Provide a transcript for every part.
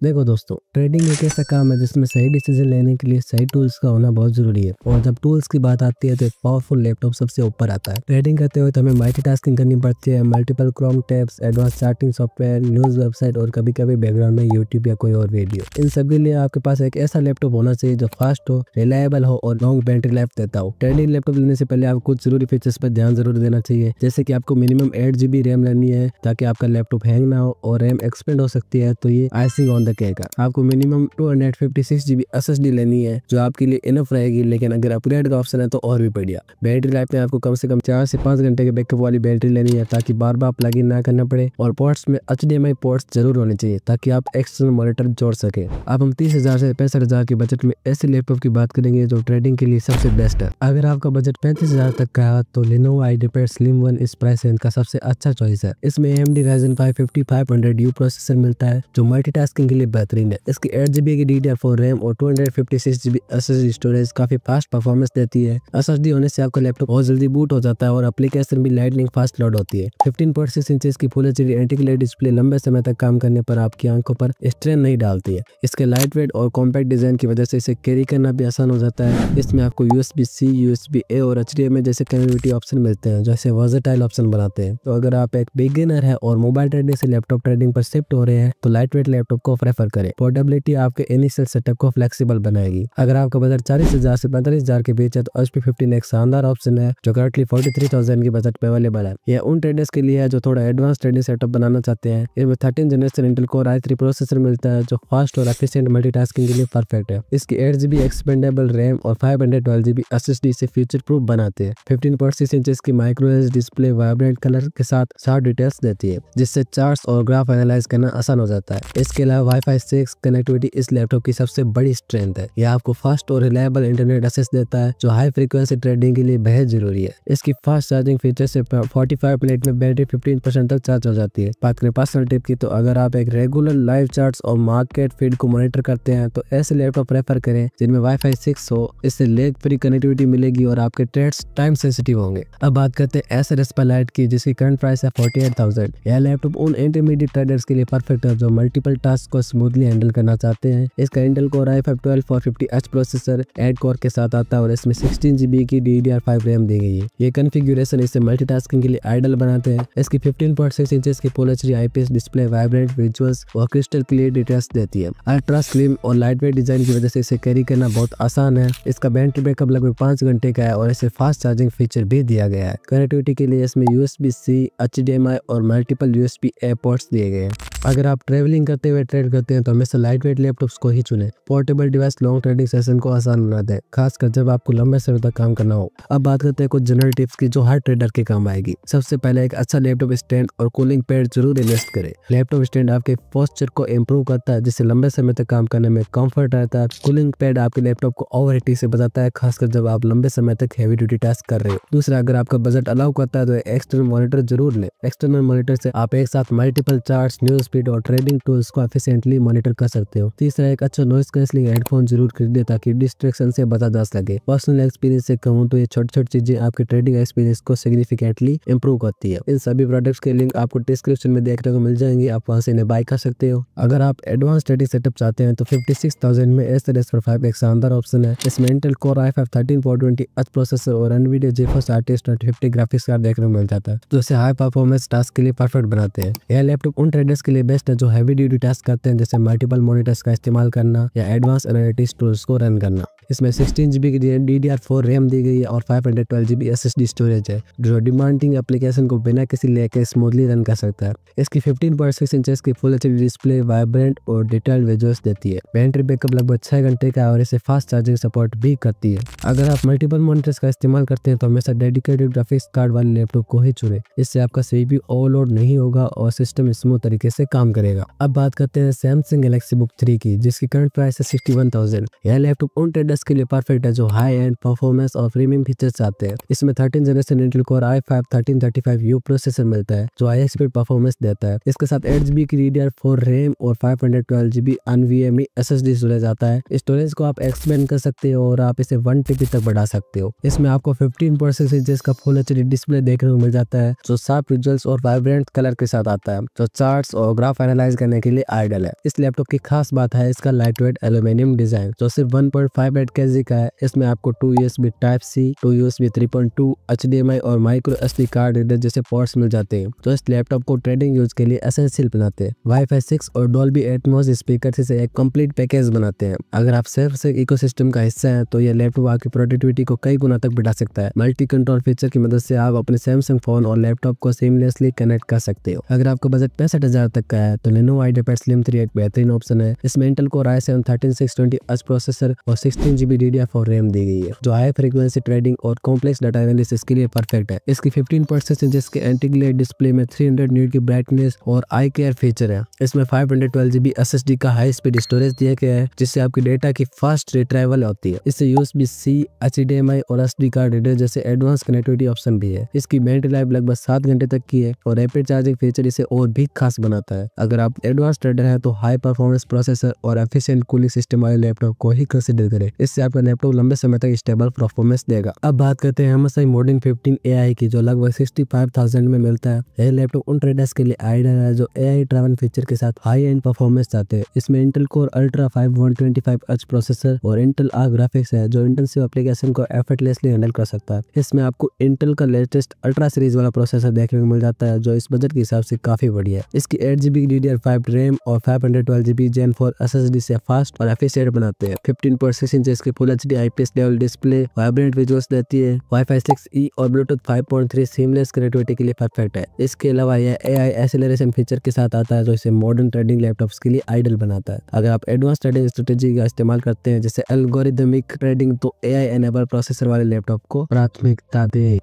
देखो दोस्तों, ट्रेडिंग एक ऐसा काम है जिसमें सही डिसीजन लेने के लिए सही टूल्स का होना बहुत जरूरी है। और जब टूल्स की बात आती है तो एक पावरफुल लैपटॉप सबसे ऊपर आता है। ट्रेडिंग करते हुए तो हमें मल्टीटास्किंग करनी पड़ती है, multiple Chrome tabs, advance charting software, news website और कभी कभी बैकग्राउंड में यूट्यूब या कोई और वीडियो। इन सब के लिए आपके पास एक ऐसा लैपटॉप होना चाहिए जो फास्ट हो, रिलायबल हो और लॉन्ग बैटरी लाइफ देता हो। ट्रेडिंग लैपटॉप लेने से पहले आपको कुछ जरूरी फीचर्स पर ध्यान जरूर देना चाहिए, जैसे कि आपको मिनिमम 8 GB रैम लेनी है ताकि आपका लैपटॉप हैंग ना हो, और रैम एक्सपेंड हो सकती है तो ये आइसिंग ऑन द केक है। आपको मिनिमम 256 GB SSD लेनी है जो आपके लिए इनफ रहेगी, लेकिन अगर अपग्रेड का ऑप्शन है तो और भी बढ़िया। बैटरी लाइफ में आपको कम से कम 4 से 5 घंटे के बैकअप वाली बैटरी लेनी है ताकि बार बार प्लग इन ना करना पड़े। और पोर्ट्स में HDMI पोर्ट्स जरूर होने चाहिए ताकि आप एक्सटर्नल मॉनिटर जोड़ सके। अब हम 30,000 से 65,000 के बजट में ऐसे लैपटॉप की बात करेंगे जो ट्रेडिंग के लिए सबसे बेस्ट है। अगर आपका बजट 35,000 तक का है तो Lenovo IdeaPad Slim 1 इस प्राइस रेंज का सबसे अच्छा चॉइस है। इसमें AMD Ryzen 5 5500U प्रोसेसर मिलता है जो मल्टीटास्किंग के लिए बेहतरीन है। इसकी 8 GB की DDR4 रैम और 256 GB SSD स्टोरेज काफी फास्ट परफॉर्मेंस देती है। SSD होने से आपका लैपटॉप बहुत जल्दी बूट हो जाता है और एप्लीकेशन भी लाइटनिंग फास्ट लोड होती है। 15.6 इंचेस की full HD anti glare display लंबे समय तक काम करने पर आपकी आंखों पर स्ट्रेन नहीं डालती है। इसके लाइट वेट और कॉम्पैक्ट डिजाइन की वजह से इसे कैरी करना भी आसान हो जाता है। इसमें आपको USB-C, USB-A और HDMI जैसे कनेक्टिविटी ऑप्शन मिलते हैं जो इसे वर्सेटाइल ऑप्शन बनाते हैं। तो अगर आप एक बिगिनर है और मोबाइल ट्रेडिंग से लैपटॉप ट्रेडिंग पर शिफ्ट हो रहे हैं तो लाइट वेट लैपटॉप को प्रेफर करें। पोर्टेबिलिटी आपके इनिशियल सेटअप को फ्लेक्सिबल बनाएगी। अगर आपका बजट 40,000 से 45,000 के बीच है तो HP 15 एक शानदार ऑप्शन है जो करंटली 43,000 के बजट पे अवेलेबल है। यह उन ट्रेडर्स के लिए है जो थोड़ा एडवांस ट्रेडिंग सेटअप बनाना चाहते हैं। इसमें 13 generation Intel core i3 processor मिलता है जो फास्ट और एफिशिएंट मल्टीटास्किंग के लिए परफेक्ट है। इसकी 8 GB एक्सपेंडेबल रैम और 512 GB SSD से फ्यूचर प्रूफ बनाते हैं। 15.6 इंचेस की micro LED display vibrant colour के साथ शार्प डिटेल्स देती है जिससे चार्ट्स और ग्राफ एनालाइज करना आसान हो जाता है। इसके अलावा Wi-Fi 6 कनेक्टिविटी इस लैपटॉप की सबसे बड़ी स्ट्रेंथ है। यह आपको फास्ट और रिलायबल इंटरनेट एक्सेस देता है जो हाई फ्रीक्वेंसी ट्रेडिंग के लिए बेहद जरूरी है। इसकी फास्ट चार्जिंग फीचर से 45 मिनट में बैटरी 15% तक चार्ज हो जाती है। बात करें पर्सनल टिप की तो अगर आप एक रेगुलर लाइव चार्ट्स और मार्केट फीड को मॉनिटर करते हैं तो ऐसे लैपटॉप प्रेफर करें जिनमें Wi-Fi 6 हो। इससे लेग फ्री कनेक्टिविटी मिलेगी और आपके ट्रेड्स टाइम सेंसिटिव होंगे। अब बात करते हैं Acer Aspire की जिसकी करंट प्राइस है 48,000। यह लैपटॉप उन इंटरमीडिएट ट्रेडर्स के लिए परफेक्ट है जो मल्टीपल टास्क को स्मूथली हैंडल करना चाहते हैं। इसका Intel core i5 12450H processor 8 core के साथ आता है और इसमें 16 GB की DDR5 रैम दी गई है। ये कॉन्फ़िगरेशन इसे मल्टीटास्किंग के लिए आइडियल बनाते हैं। इसकी 15.6 इंचेस की full HD IPS display vibrant visuals और क्रिस्टल क्लियर डिटेल्स देती है। अल्ट्रा स्लिम और लाइटवेट डिजाइन की वजह से इसे कैरी करना बहुत आसान है। इसका बैटरी बैकअप लगभग 5 घंटे का है और इसे फास्ट चार्जिंग फीचर भी दिया गया है। कनेक्टिविटी के लिए इसमें USB-C, HDMI और मल्टीपल USB-A पोर्ट्स दिए गए हैं। अगर आप ट्रेवलिंग करते हुए ट्रेड करते हैं तो हमेशा लाइटवेट लैपटॉप्स को ही चुनें। Portable device long trading session को आसान बनाते हैं, खासकर जब आपको लंबे समय तक काम करना हो। अब बात करते हैं कुछ जनरल टिप्स की जो हर ट्रेडर के काम आएगी। सबसे पहले एक अच्छा लैपटॉप स्टैंड और कूलिंग पैड जरूर इन्वेस्ट करें। लैपटॉप स्टैंड आपके पोस्चर को इम्प्रूव करता है जिससे लंबे समय तक काम करने में कंफर्ट रहता है। कूलिंग पैड आपके लैपटॉप को ओवरहीटिंग से बचाता है, खासकर जब आप लंबे समय तक हैवी ड्यूटी टास्क कर रहे हो। दूसरा, अगर आपका बजट अलाउ करता है तो एक्सटर्नल मॉनिटर जरूर लें। एक्सटर्नल मॉनिटर से आप एक साथ मल्टीपल चार्ट्स, न्यूज फीड और ट्रेडिंग टूल्स को एफिशिएंटली मॉनिटर कर सकते हो। तीसरा, एक अच्छा नॉइस कैंसलिंग हेडफोन जरूर खरीदें ताकि डिस्ट्रैक्शन से बचा जा सके। पर्सनल एक्सपीरियंस से कहूं तो ये छोटी-छोटी चीजें आपके ट्रेडिंग एक्सपीरियंस को सिग्निफिकेंटली इंप्रूव करती है। इन सभी प्रोडक्ट्स के लिंक आपको डिस्क्रिप्शन में देखने को मिल जाएंगे, आप वहां से इन्हें बाय कर सकते हो। अगर आप एडवांस ट्रेडिंग सेटअप चाहते हैं तो 56,000 में Acer Aspire 5 एक शानदार ऑप्शन है। इसमें Intel core i5 13420H processor और NVIDIA GeForce RTX 2050 graphics card देखने को मिल जाता है जो इसे हाई परफॉर्मेंस टास्क के लिए परफेक्ट बनाते हैं। यह लैपटॉप उन ट्रेडर्स के लिए बेस्ट है जो हैवी ड्यूटी टास्क करते हैं जैसे मल्टीपल मॉनिटर्स का इस्तेमाल करना या एडवांस एनालिटिक्स टूल्स को रन करना। इसमें 16 GB की DDR4 रैम दी गई है और 512 GB SSD स्टोरेज है जो डिमांडिंग एप्लीकेशन को बिना किसी लैग के स्मूथली रन कर सकता है। इसकी 15.6 इंचेस की फुल HD डिस्प्ले वाइब्रेंट और डिटेल्ड विजुअल्स देती है। बैटरी बैकअप लगभग 6 घंटे का है और इसे फास्ट चार्जिंग सपोर्ट भी करती है। अगर आप मल्टीपल मॉनिटर्स का इस्तेमाल करते हैं तो हमेशा डेडिकेटेड ग्राफिक्स कार्ड वाले लैपटॉप को ही चुनें। इससे आपका CPU ओवरलोड नहीं होगा और सिस्टम स्मूथ तरीके से काम करेगा। अब बात करते हैं Samsung Galaxy Book 3 की जिसकी करंट प्राइस है 61,000। यह लैपटॉप उन ट्रेडर्स ट्रेडर्स के लिए परफेक्ट है जो हाई एंड परफॉर्मेंस और प्रीमियम फीचर्स चाहते हैं। इसमें 13 generation Intel core i5 1335U processor मिलता है जो हाई स्पीड परफॉर्मेंस देता है। इसके साथ 8GB की DDR4 रैम और 512GB NVMe SSD स्टोरेज आता है। स्टोरेज को आप एक्सपेंड कर सकते हो और आप इसे 1TB तक बढ़ा सकते हो। इसमें आपको 15% इंचेस का फुल HD डिस्प्ले देखने को मिल जाता है जो शार्प विजुअल्स और वाइब्रेंट कलर के साथ आता है जो चार्ट्स और ग्राफ एनालाइज करने के लिए आइडियल है। इस लैपटॉप की खास बात है इसका लाइटवेट एल्यूमिनियम डिजाइन जो सिर्फ 1.58 kg का है। इसमें आपको 2 USB Type-C, 2 USB 3.2, HDMI और माइक्रो SD कार्ड रीडर जैसे पोर्ट्स मिल जाते हैं जो इस लैपटॉप को ट्रेडिंग यूज के लिए एसेंशियल बनाते हैं। Wi-Fi 6 और Dolby Atmos स्पीकर से एक कंप्लीट पैकेज बनाते हैं। अगर आप सिर्फ से इकोसिस्टम का हिस्सा हैं तो यह लैपटॉप आपकी प्रोडक्टिविटी को कई गुना तक बढ़ा सकता है। मल्टी कंट्रोल फीचर की मदद से आप अपने सैमसंग फोन और लैपटॉप को सीमलेसली कनेक्ट कर सकते हो। अगर आपका बजट 65,000 तक का है तो Lenovo IdeaPad Slim 3 एक बेहतरीन ऑप्शन है। इसमें Intel core i7 13620H processor और 16GB DDR4 रैम दी गई है जो हाई फ्रीक्वेंसी ट्रेडिंग और कॉम्प्लेक्स डाटा एनालिसिस के लिए परफेक्ट है। इसकी 15% इंचेस के एंटी ग्लेयर डिस्प्ले में 300 नीट की ब्राइटनेस और आई केयर फीचर है। इसमें 512GB SSD का हाई स्पीड स्टोरेज दिया गया है जिससे आपकी डेटा की फास्ट रिट्राइवल होती है। इससे USB-C, HDMI और SD कार्ड रीडर जैसे एडवांस कनेक्टिविटी ऑप्शन भी है। इसकी बैटरी लाइफ लगभग 7 घंटे तक की है और रैपिड चार्जिंग फीचर इसे और भी खास बनाता है। अगर आप एडवांस ट्रेडर हैं तो हाई परफॉर्मेंस प्रोसेसर और एफिशिएंट कूलिंग सिस्टम वाले लैपटॉप को ही कंसीडर करें। इससे आपका लैपटॉप लंबे समय तक स्टेबल परफॉर्मेंस देगा। अब बात करते हैं MSI Modin 15 AI की जो लगभग 65,000 में मिलता है। यह लैपटॉप उन ट्रेडर्स के लिए आइडियल है जो AI ड्राइवन फीचर के साथ हाई एंड परफॉर्मेंस चाहते हैं। इसमें Intel core ultra 5 125H processor और इंटेल आर्क ग्राफिक्स है जो इंटेंसिव एप्लीकेशन को एफर्टलेसली हैंडल कर सकता है। इसमें आपको इंटेल का लेटेस्ट अल्ट्रा सीरीज वाला प्रोसेसर देखने को मिल जाता है जो इस बजट के हिसाब से काफी बढ़िया है। इसकी 8GB DDR5 रैम और 512GB Gen 4 SSD से फास्ट और एफिशिएंट बनाते हैं। 15% इंचेस की full HD IPS level display vibrant visuals देती है। Wi-Fi 6E और Bluetooth 5.3 सीमलेस कनेक्टिविटी के लिए परफेक्ट है। इसके अलावा यह AI एक्सेलरेशन फीचर के साथ आता है जो इसे मॉडर्न ट्रेडिंग लैपटॉप्स के लिए आइडियल बनाता है। अगर आप एडवांस ट्रेडिंग स्ट्रेटेजी का इस्तेमाल करते हैं जैसे एल्गोरिदमिक ट्रेडिंग तो AI एनेबल प्रोसेसर वाले लैपटॉप को प्राथमिकता दें।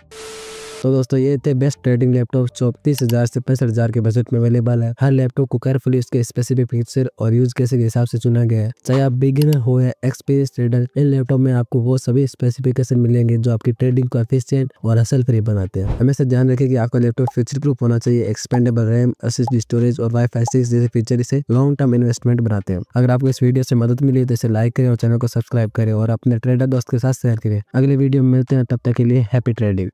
तो दोस्तों ये थे बेस्ट ट्रेडिंग लैपटॉप जो 30,000 से 65,000 के बजट में अवेलेबल है। हर लैपटॉप को केयरफुली उसके स्पेसिफिक फीचर और यूज केस के हिसाब से चुना गया है। चाहे आप बिगिनर हो या एक्सपीरियंस ट्रेडर, इन लैपटॉप में आपको वो सभी स्पेसिफिकेशन मिलेंगे जो आपकी ट्रेडिंग को एफिशिएंट और हसल फ्री बनाते हैं। हमेशा ध्यान रखें कि आपका लैपटॉप फ्यूचर प्रूफ होना चाहिए। एक्सपेंडेबल रैम, SSD स्टोरेज और Wi-Fi 6 जैसे फीचर इसे लॉन्ग टर्म इन्वेस्टमेंट बनाते हैं। अगर आपको इस वीडियो से मदद मिली तो इसे लाइक करें और चैनल को सब्सक्राइब करें और अपने ट्रेडर दोस्त के साथ शेयर करें। अगले वीडियो में मिलते हैं, तब तक के लिए हैप्पी ट्रेडिंग।